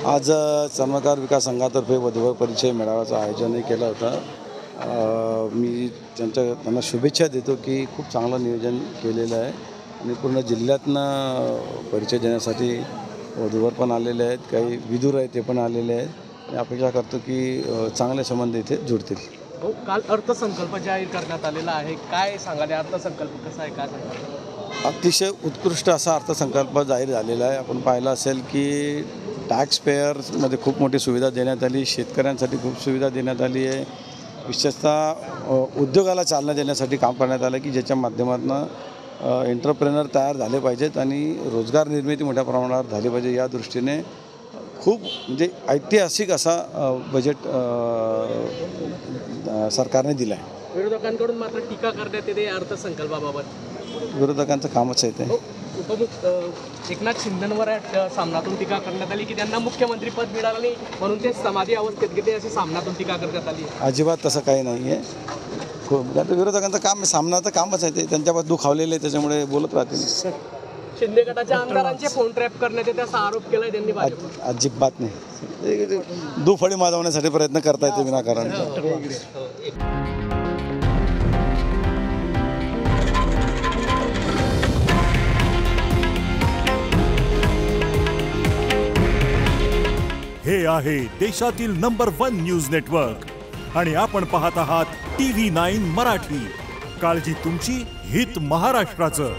आज चर्मकार विकास संघातर्फे वधूवर परिचय मेळाव्याचं आयोजनही केलं होतं। मी त्यांना शुभेच्छा देतो की खूप चांगलं नियोजन केलेलं आहे आणि पूर्ण जिल्ह्यातनं परिचय देण्यासाठी वधूवर पण आलेले आहेत, काही विदूर आहेत ते पण आलेले आहेत आणि अपेक्षा करतो की चांगले संबंध इथे जुळतील। काल अर्थसंकल्प जाहीर करण्यात आलेला आहे, काय सांगाल अर्थसंकल्प कसा आहे, काय सांगाल? अतिशय उत्कृष्ट असा अर्थसंकल्प जाहीर झालेला आहे। आपण पाहिलं असेल की टॅक्स पेयर्समध्ये खूप मोठी सुविधा देण्यात आली, शेतकऱ्यांसाठी खूप सुविधा देण्यात आली आहे, विशेषतः उद्योगाला चालना देण्यासाठी काम करण्यात आलं की ज्याच्या माध्यमातून एंटरप्रेनर तयार झाले पाहिजेत आणि रोजगार निर्मिती मोठ्या प्रमाणावर झाली पाहिजे। या दृष्टीने खूप म्हणजे ऐतिहासिक असा बजेट सरकारने दिला आहे। विरोधकांकडून मात्र टीका करण्यात येते अर्थसंकल्पाबाबत। विरोधकांचं कामच आहे ते। एकनाथ शिंदेंवर सामनातून टीका करण्यात आली की त्यांना मुख्यमंत्रीपद मिळालं नाही म्हणून ते समाधी अवस्थेत गेले, अशी सामनातून टीका करण्यात आली। अजिबात तसं काही नाही आहे। खूप विरोधकांचं काम सामनाचं कामच आहे ते, त्यांच्यावर दुखावलेलं आहे त्याच्यामुळे बोलत राहतील। शिंदे गटाच्या आमदारांचे फोन ट्रॅप करण्याचे त्याचा आरोप केलाय त्यांनी। अजिबात नाही, दुफळी माजवण्यासाठी प्रयत्न करता येते विनाकारण। हे आहे देशातील नंबर 1 न्यूज नेटवर्क आणि आपण पाहत आहात TV9 मराठी। काळजी तुमची, हित महाराष्ट्राचं।